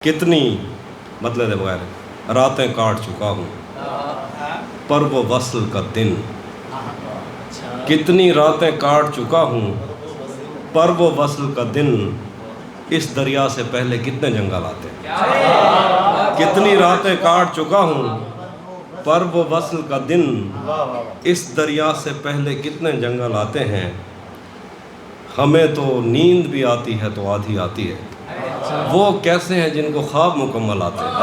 کتنی مطلب بغیر راتیں کاٹ چکا ہوں پر وہ وصل کا دن، کتنی راتیں کاٹ چکا ہوں پر وہ وصل کا دن، اس دریا سے پہلے کتنے جنگل آتے ہیں۔ کتنی راتیں کاٹ چکا ہوں پر وہ وصل کا دن، اس دریا سے پہلے کتنے جنگل آتے ہیں۔ ہمیں تو نیند بھی آتی ہے تو آدھی آتی ہے، وہ کیسے ہیں جن کو خواب مکمل آتے ہیں۔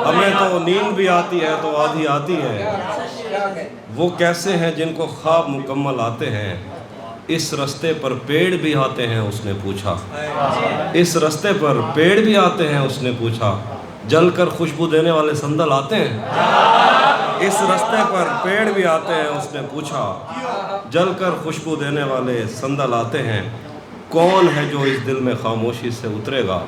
ہمیں تو نیند بھی آتی ہے تو آدھی آتی ہے، وہ کیسے ہیں جن کو خواب مکمل آتے ہیں۔ اس رستے پر پیڑ بھی آتے ہیں اس نے پوچھا، اس رستے پر پیڑ بھی آتے ہیں اس نے پوچھا، جل کر خوشبو دینے والے صندل آتے ہیں۔ اس رستے پر پیڑ بھی آتے ہیں اس نے پوچھا، جل کر خوشبو دینے والے صندل آتے ہیں۔ کون ہے جو اس دل میں خاموشی سے اترے گا،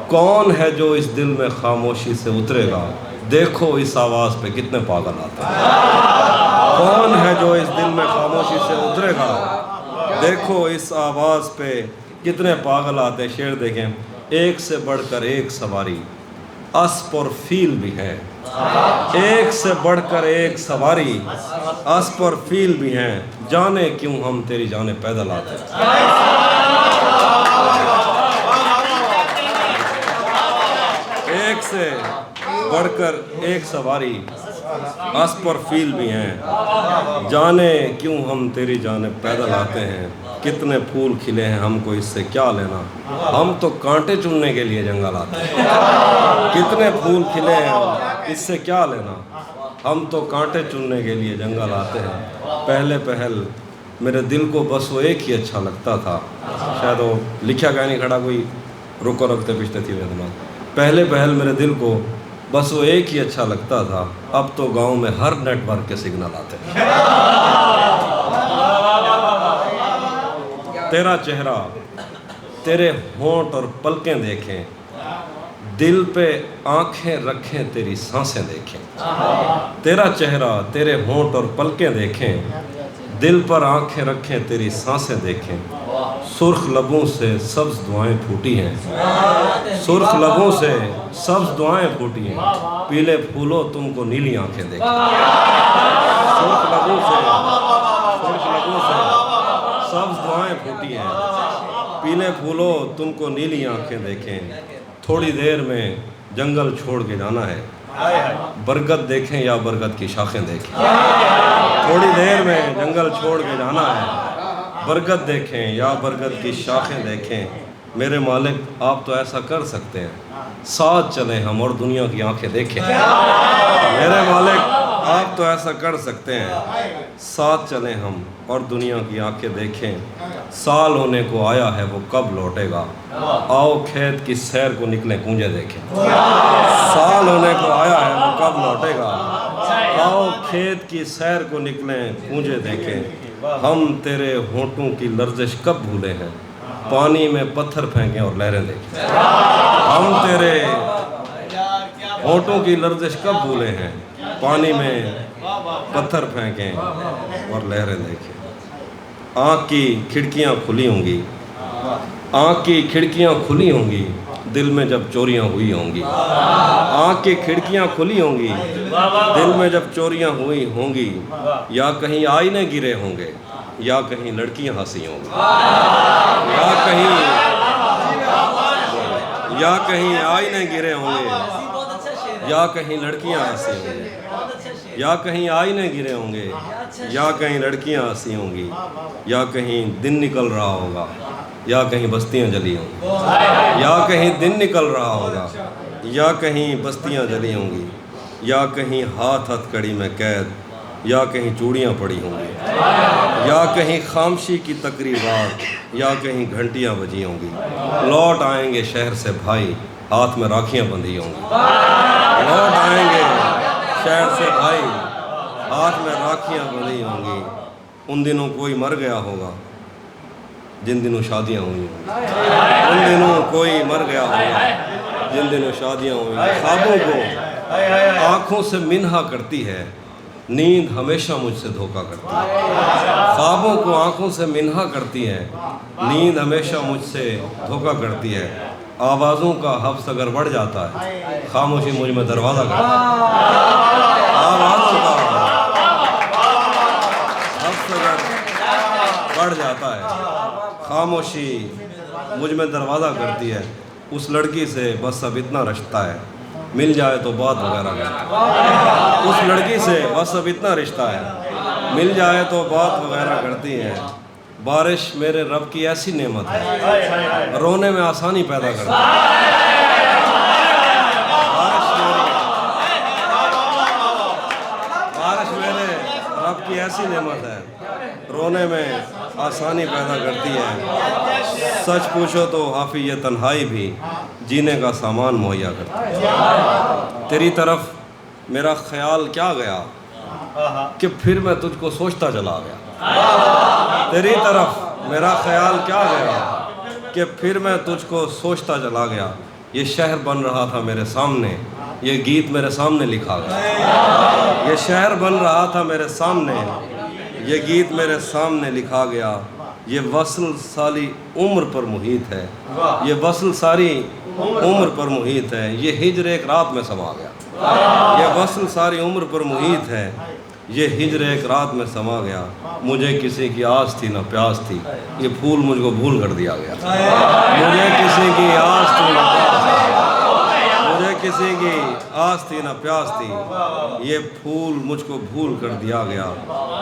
کون ہے جو اس دل میں خاموشی سے اترے گا، دیکھو اس آواز پہ کتنے پاگل آتے ہیں۔ کون ہے جو اس دل میں خاموشی سے اترے گا، دیکھو اس آواز پہ کتنے پاگل آتے ہیں۔ شعر دیکھیں، ایک سے بڑھ کر ایک سواری، اسپ اور فیل بھی ہے، ایک سے بڑھ کر ایک سواری، اسپ اور فیل بھی ہیں، جانے کیوں ہم تیری جانیں پیدل آتے ہیں۔ ایک سے بڑھ کر ایک سواری، اسپ اور فیل بھی ہیں، جانے کیوں ہم تیری جانب پیدل آتے ہیں۔ کتنے پھول کھلے ہیں ہم کو اس سے کیا لینا، ہم تو کانٹے چننے کے لیے جنگل آتے ہیں۔ کتنے پھول کھلے ہیں اس سے کیا لینا، ہم تو کانٹے چننے کے لیے جنگل آتے ہیں۔ پہلے پہل میرے دل کو بس وہ ایک ہی اچھا لگتا تھا، شاید وہ لکھا گیا نہیں کھڑا کوئی رکو رکھتے پچھتے تھی میرے دماغ۔ پہلے پہل میرے دل کو بس وہ ایک ہی اچھا لگتا تھا، اب تو گاؤں میں ہر نیٹ ورک کے سگنل آتے ہیں۔ تیرا چہرہ، تیرے ہونٹ اور پلکیں دیکھیں، دل پہ آنکھیں رکھیں تیری سانسیں دیکھیں۔ تیرا چہرہ، تیرے ہونٹ اور پلکیں دیکھیں، دل پر آنکھیں رکھیں تیری سانسیں دیکھیں۔ سرخ لبوں سے سبز دعائیں پھوٹی ہیں، سرخ لبوں سے سبز دعائیں پھوٹی ہیں، پیلے پھولوں تم کو نیلی آنکھیں دیکھیں۔ سرخ لبوں سے سبز دعائیں پھوٹی ہیں، پیلے پھولوں تم کو نیلی آنکھیں دیکھیں۔ تھوڑی دیر میں جنگل چھوڑ کے جانا ہے، برگد دیکھیں یا برگد کی شاخیں دیکھیں۔ تھوڑی دیر میں جنگل چھوڑ کے جانا ہے، برگد دیکھیں یا برگد کی شاخیں دیکھیں۔ میرے مالک آپ تو ایسا کر سکتے ہیں، ساتھ چلیں ہم اور دنیا کی آنکھیں دیکھیں۔ میرے مالک آپ تو ایسا کر سکتے ہیں، ساتھ چلیں ہم اور دنیا کی آنکھیں دیکھیں۔ سال ہونے کو آیا ہے وہ کب لوٹے گا، آؤ کھیت کی سیر کو نکلیں کونجے دیکھیں۔ سال ہونے کو آیا ہے وہ کب لوٹے گا، آؤ کھیت کی سیر کو نکلیں کونجے دیکھیں۔ ہم تیرے ہونٹوں کی لرزش کب بھولے ہیں، پانی میں پتھر پھینکیں اور لہریں دیکھیں۔ ہم تیرے ہونٹوں کی لرزش کب بھولے ہیں، پانی میں پتھر پھینکیں اور لہریں دیکھیں۔ آنکھ کی کھڑکیاں کھلی ہوں گی، آنکھ کی کھڑکیاں کھلی ہوں گی، دل میں جب چوریاں ہوئی ہوں گی۔ آنکھ کی کھڑکیاں کھلی ہوں گی، دل میں جب چوریاں ہوئی ہوں گی۔ یا کہیں آئینے گرے ہوں گے، یا کہیں لڑکیاں ہنسی ہوں گی، یا کہیں آئینے گرے ہوں گے، یا کہیں لڑکیاں ہنسی ہوں گی، یا کہیں آئینے گرے ہوں گے، یا کہیں لڑکیاں ہنسی ہوں گی، یا کہیں دن نکل رہا ہوگا، یا کہیں بستیاں جلی ہوں گی، یا کہیں دن نکل رہا ہوگا، یا کہیں بستیاں جلی ہوں گی، یا کہیں ہاتھ ہتھ کڑی میں قید، یا کہیں چوڑیاں پڑی ہوں گی، یا کہیں خاموشی کی تقریبات، یا کہیں گھنٹیاں بجی ہوں گی۔ لوٹ آئیں گے شہر سے بھائی، ہاتھ میں راکھیاں بندھی ہوں گی۔ لوٹ آئیں گے شہر سے بھائی، ہاتھ میں راکھیاں بندھی ہوں گی۔ ان دنوں کوئی مر گیا ہوگا جن دنوں شادیاں ہوئی ہوں گی، ان دنوں کوئی مر گیا ہوگا جن دنوں شادیاں ہوئی۔ خوابوں کو آنکھوں سے منہا کرتی ہے، نیند ہمیشہ مجھ سے دھوکہ کرتی ہے، خوابوں کو آنکھوں سے منہا کرتی ہے، نیند ہمیشہ مجھ سے دھوکہ کرتی ہے، آوازوں کا حفظ اگر بڑھ جاتا ہے، خاموشی مجھ میں دروازہ کرتی ہے، آوازوں کا حفظ اگر بڑھ جاتا ہے، خاموشی مجھ میں دروازہ کرتی ہے، اس لڑکی سے بس اب اتنا رشتہ ہے، مل جائے تو بات وغیرہ کرتی ہے، اس لڑکی سے بس اب اتنا رشتہ ہے، مل جائے تو بات وغیرہ کرتی ہے، بارش میرے رب کی ایسی نعمت ہے، رونے میں آسانی پیدا کرتی ہے، بارش میرے رب کی ایسی نعمت ہے، رونے میں آسانی پیدا کرتی ہے، سچ پوچھو تو حافظ یہ تنہائی بھی جینے کا سامان مہیا کرتی ہے، تیری طرف میرا خیال کیا گیا کہ پھر میں تجھ کو سوچتا چلا گیا، تیری طرف میرا خیال کیا گیا کہ پھر میں تجھ کو سوچتا چلا گیا، یہ شہر بن رہا تھا میرے سامنے، یہ گیت میرے سامنے لکھا گیا، یہ شہر بن رہا تھا میرے سامنے، یہ گیت میرے سامنے لکھا گیا، یہ وصل ساری عمر پر محیط ہے، یہ وصل ساری عمر پر محیط ہے، یہ ہجر ایک رات میں سما گیا، یہ وصل ساری عمر پر محیط ہے، یہ ہجر ایک رات میں سما گیا، مجھے کسی کی آس تھی نہ پیاس تھی، یہ پھول مجھ کو بھول کر دیا گیا، مجھے کسی کی آس تھی نہ پیاس تھی، مجھے کسی کی آس تھی نہ پیاس تھی، یہ پھول مجھ کو بھول کر دیا گیا،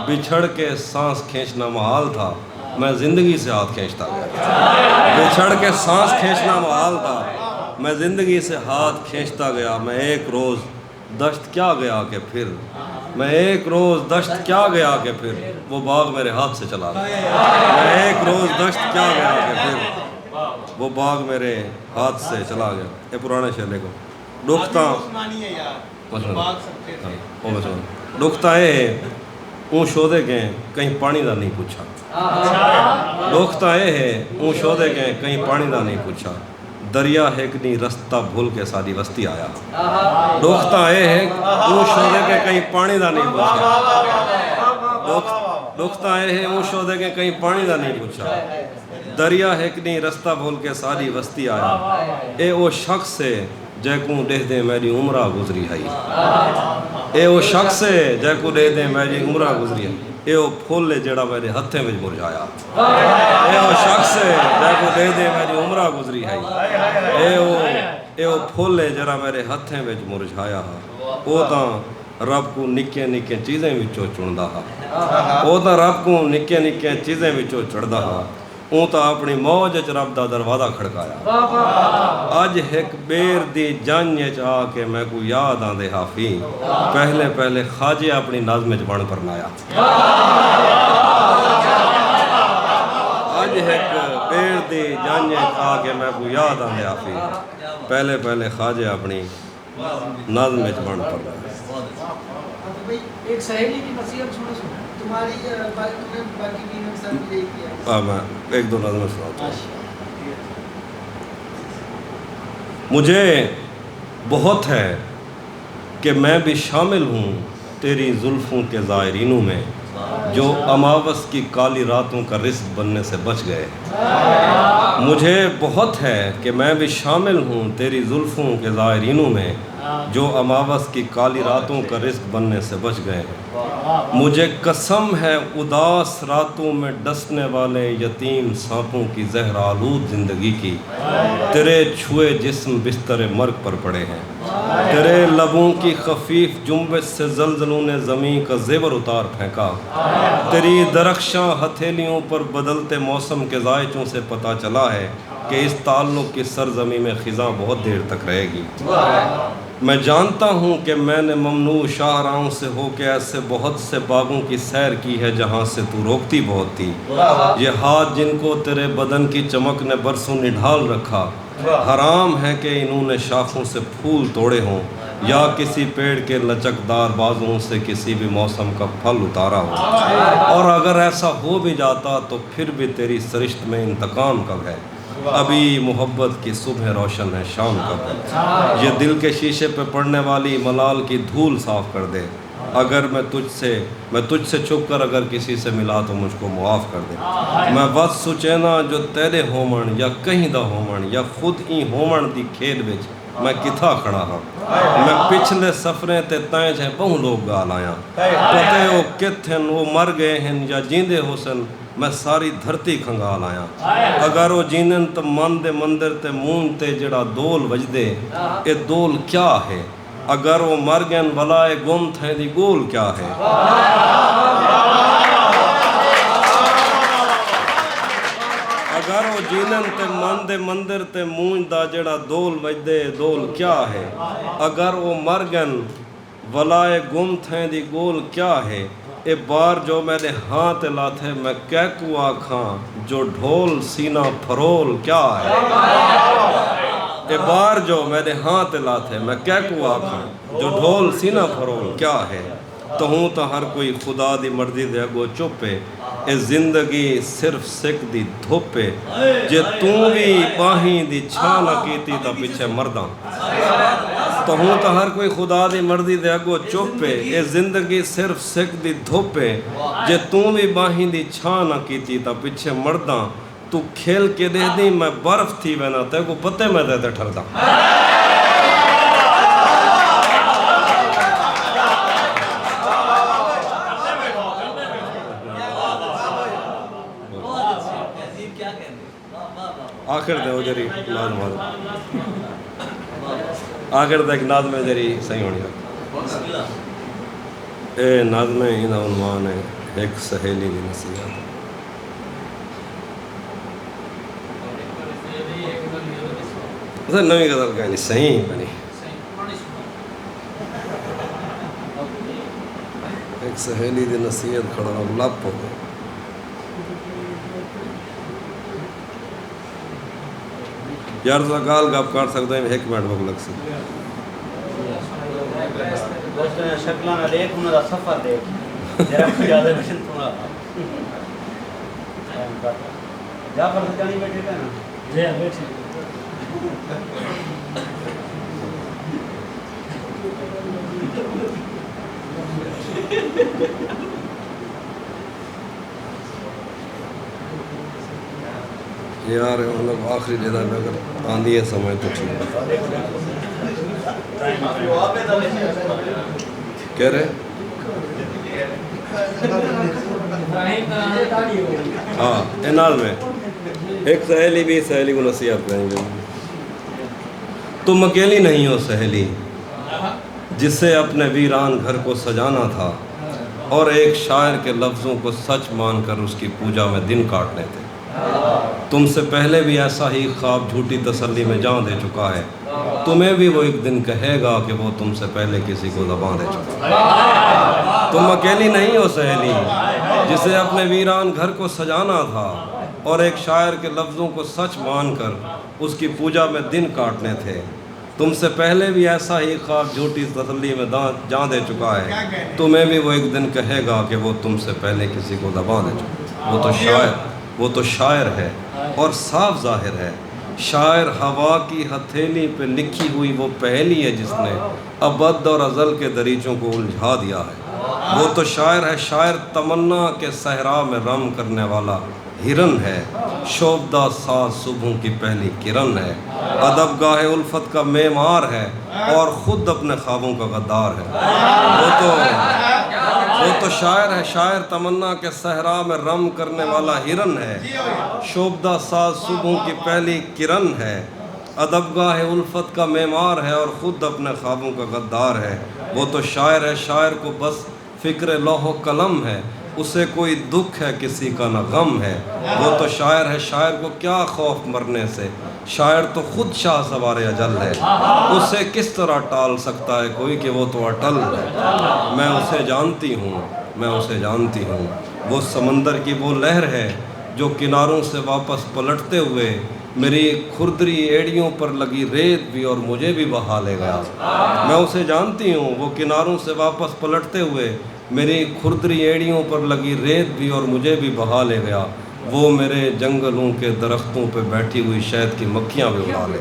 بچھڑ کے سانس کھینچنا محال تھا، میں زندگی سے ہاتھ کھینچتا گیا، بچھڑ کے سانس کھینچنا محال تھا، میں زندگی سے ہاتھ کھینچتا گیا، میں ایک روز دشت کیا گیا کہ پھر، میں ایک روز دشت کیا گیا کہ پھر وہ باغ میرے ہاتھ سے چلا گیا، میں ایک روز دشت کیا گیا کہ پھر وہ باغ میرے ہاتھ سے چلا گیا، یہ پرانے شعر کو ڈوکتا ڈوکتا ہے اون شودے گئے کہیں پانی دا نہیں پوچھا، ڈوکتا ہے اون شودے گئے کہیں پانی دا نہیں پوچھا، دریا ہے کہ نہیں رستہ بھول کے ساری وسطی آیا، ڈوکتا ہے اون شودے کے کہیں پانی دا نہیں پوچھا، ڈوکتا ہے اون شودے کے کہیں پانی دا نہیں پوچھا، دریا ہے کہ نہیں رستہ بھول کے ساری وسطی آیا، اے او شخص سے جے کو ڈہ دے میری عمرہ گزری ہے، اے او شخص سے جے کو ڈہ دے میری عمرہ گزری ہے، اے او پھول جڑا میرے ہتھے وچ مرجھایا، اے او شخص سے جے کو ڈہ دے میری عمرہ گزری ہے، اے او پھول جڑا میرے ہتھے وچ مرجھایا، او تاں رب کو نکے نکے چیزیں وچوں چندا ہا، او تاں رب کو نکے نکے چیزیں وچوں چڑھدا ہا، اون تا اپنی موج وچ رب دا دروازہ کھڑکایا، اج ایک بیر دی جنج وچ آ کے میں کو یاد آندے حافی، پہلے پہلے خواجے اپنی نظم وچ بن پرنایا، اج ایک بیر دی جنج وچ آ کے میں کو یاد آندے حافی، پہلے پہلے خواجے اپنی نظم وچ بن پرنایا۔ ایک سہیلی کی نصیحت سنو تمہاری باقی بھی نقصان بھی یہی کیا، میں ایک دو نظمیں سناتا ہوں۔ مجھے بہت ہے کہ میں بھی شامل ہوں تیری زلفوں کے زائرینوں میں، جو اماوس کی کالی راتوں کا رزق بننے سے بچ گئے، مجھے بہت ہے کہ میں بھی شامل ہوں تیری زلفوں کے زائرینوں میں، جو اماوس کی کالی راتوں کا رزق بننے سے بچ گئے، مجھے قسم ہے اداس راتوں میں ڈسنے والے یتیم سانپوں کی زہر آلود زندگی کی، تیرے چھوئے جسم بستر مرگ پر پڑے ہیں، تیرے لبوں کی خفیف جنبش سے زلزلوں نے زمین کا زیور اتار پھینکا، تیری درخشاں ہتھیلیوں پر بدلتے موسم کے ذائچوں سے پتہ چلا ہے کہ اس تعلق کی سرزمین میں خزاں بہت دیر تک رہے گی، میں جانتا ہوں کہ میں نے ممنوع شاہراہوں سے ہو کے ایسے بہت سے باغوں کی سیر کی ہے جہاں سے تو روکتی بہت تھی، یہ ہاتھ جن کو تیرے بدن کی چمک نے برسوں نڈھال رکھا، حرام ہے کہ انہوں نے شاخوں سے پھول توڑے ہوں یا کسی پیڑ کے لچکدار بازوں سے کسی بھی موسم کا پھل اتارا ہو، اور اگر ایسا ہو بھی جاتا تو پھر بھی تیری سرشت میں انتقام کب ہے، ابھی محبت کی صبح روشن ہے شام کب ہے، یہ دل کے شیشے پہ پڑنے والی ملال کی دھول صاف کر دے، اگر میں تجھ سے چھپ کر اگر کسی سے ملا تو مجھ کو معاف کر دے. میں وقت سچینا جو تیرے ہومن یا کہیں دا ہومن یا خود ہی ہومن دی کھیل وچ میں کتھا کھڑا ہاں. میں پچھلے سفریں تے تائیں جائیں بہوں لوگ گال آیا پتے وہ کتھن وہ مر گئے ہیں یا جیندے حسن میں ساری دھرتی کھنگال آیا. اگر وہ جینن تو من دے مندر تے مون تے جڑا دول وجدے اے دول کیا ہے. اگر وہ مر گئن بلائے گم تھیں دی گول کیا ہے. اگر وہ جینن تے من دے مندر تے مون دا جڑا دول وجدے دول کیا ہے. اگر وہ مر گئن بلائے گم تھیں دی گول کیا ہے. اے بار جو میں نے ہاں تے لاتھے میں کہہ کو آکھاں جو ڈھول سینہ پھرول کیا ہے. اے بار جو میں نے ہاں تے لاتھے میں کہہ کو آکھاں جو ڈھول سینہ پھرول کیا ہے. تو ہوں تو ہر کوئی خدا دی مرضی دے اگو چپے اے زندگی صرف سکھ دی دھوپے جے توں بھی باہیں دی چھا نہ کیتی تا پیچھے مرداں. تو ہوں تو ہر کوئی خدا دی مرضی دے اگو چپے اے زندگی صرف سکھ دی دھوپے جے توں بھی باہیں دی چھا نہ کیتی تا پیچھے مرداں. تو کھیل کے دے دی میں برف تھی وینا تے کو پتے میں دے ٹھرداں. آخر دے ہو جری نازم آخر دے ایک نازم جری صحیح ہونی ہے. اے نازم ہی عنوان ہے ایک سہیلی دی نصیحت. نویں غزل کہانی صحیح بنی ایک سہیلی دی نصیحت کھڑا لپ ہو گئے. یار تو کال گپ کر سکتے ہیں ایک منٹ بک لگ سکتے شکلہ نہ دیکھ انہوں دا سفر دیکھ زیادہ مشن تھوڑا جعفر سے جانی بیٹھے تھے نا جی ہاں بیٹھے یار مطلب آخری جگہ پہ اگر آندھی ہے سمجھ تو ٹھیک کہہ رہے ہاں انال میں ایک سہیلی بھی سہیلی کو نصیحت کریں گے. تم اکیلی نہیں ہو سہیلی جسے اپنے ویران گھر کو سجانا تھا اور ایک شاعر کے لفظوں کو سچ مان کر اس کی پوجا میں دن کاٹنے تھے. تم سے پہلے بھی ایسا ہی خواب جھوٹی تسلی میں جان دے چکا ہے. تمہیں بھی وہ ایک دن کہے گا کہ وہ تم سے پہلے کسی کو زبان دے چکا ہے. تم اکیلی نہیں ہو سہیلی جسے اپنے ویران گھر کو سجانا تھا اور ایک شاعر کے لفظوں کو سچ مان کر اس کی پوجا میں دن کاٹنے تھے. تم سے پہلے بھی ایسا ہی خواب جھوٹی تسلی میں جان دے چکا ہے. تمہیں بھی وہ ایک دن کہے گا کہ وہ تم سے پہلے کسی کو زبان دے چکا ہے. وہ تو شاعر ہے اور صاف ظاہر ہے. شاعر ہوا کی ہتھیلی پہ لکھی ہوئی وہ پہلی ہے جس نے ابد اور ازل کے دریچوں کو الجھا دیا ہے. وہ تو شاعر ہے شاعر تمنا کے صحرا میں رم کرنے والا ہرن ہے. شوبدہ ساز صبحوں کی پہلی کرن ہے. ادب گاہ الفت کا معمار ہے اور خود اپنے خوابوں کا غدار ہے. وہ تو شاعر ہے شاعر تمنا کے صحرا میں رم کرنے والا ہرن ہے. شوبدہ ساز صبحوں کی پہلی کرن ہے. ادب گاہ الفت کا معمار ہے اور خود اپنے خوابوں کا غدار ہے. وہ تو شاعر ہے شاعر کو بس فکر لوح و قلم ہے. اسے کوئی دکھ ہے کسی کا نہ غم ہے. وہ تو شاعر ہے شاعر کو کیا خوف مرنے سے. شاعر تو خود شاہ سوار اجل ہے. اسے کس طرح ٹال سکتا ہے کوئی کہ وہ تو اٹل ہے. میں اسے جانتی ہوں وہ سمندر کی وہ لہر ہے جو کناروں سے واپس پلٹتے ہوئے میری کھردری ایڑیوں پر لگی ریت بھی اور مجھے بھی بہا لے گیا. میں اسے جانتی ہوں وہ کناروں سے واپس پلٹتے ہوئے میری کھردری ایڑیوں پر لگی ریت بھی اور مجھے بھی بہا لے گیا. وہ میرے جنگلوں کے درختوں پہ بیٹھی ہوئی شہد کی مکھیاں بھی اڑا لے.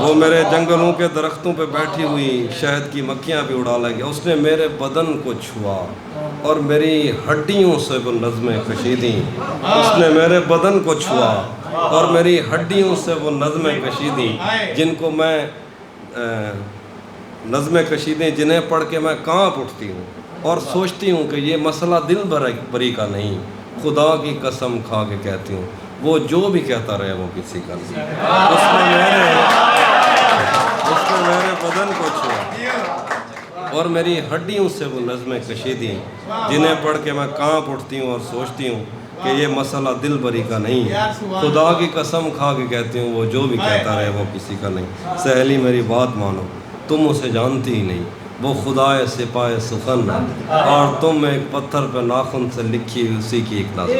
وہ میرے جنگلوں کے درختوں پہ بیٹھی ہوئی شہد کی مکھیاں بھی اڑا لے گیا. اس نے میرے بدن کو چھوا اور میری ہڈیوں سے وہ نظمیں کشیدیں. اس نے میرے بدن کو چھوا اور میری ہڈیوں سے وہ نظمیں کشیدیں جن کو میں نظمیں کشیدیں جنہیں پڑھ کے میں کانپ اٹھتی ہوں اور سوچتی ہوں کہ یہ مسئلہ دل بری کا نہیں. خدا کی قسم کھا کے کہتی ہوں وہ جو بھی کہتا رہے وہ کسی کا نہیں. اس نے میرے بدن کو چھوا اور میری ہڈیوں سے وہ نظمیں کشیدیں جنہیں پڑھ کے میں کانپ اٹھتی ہوں اور سوچتی ہوں کہ یہ مسئلہ دل بری کا نہیں. خدا کی قسم کھا کے کہتی ہوں وہ جو بھی کہتا رہے وہ کسی کا نہیں. سہیلی میری بات مانو تم اسے جانتی ہی نہیں. وہ خدائے سپاہ سخن ہے اور تم ایک پتھر پہ ناخن سے لکھی اسی کی ایک نظم.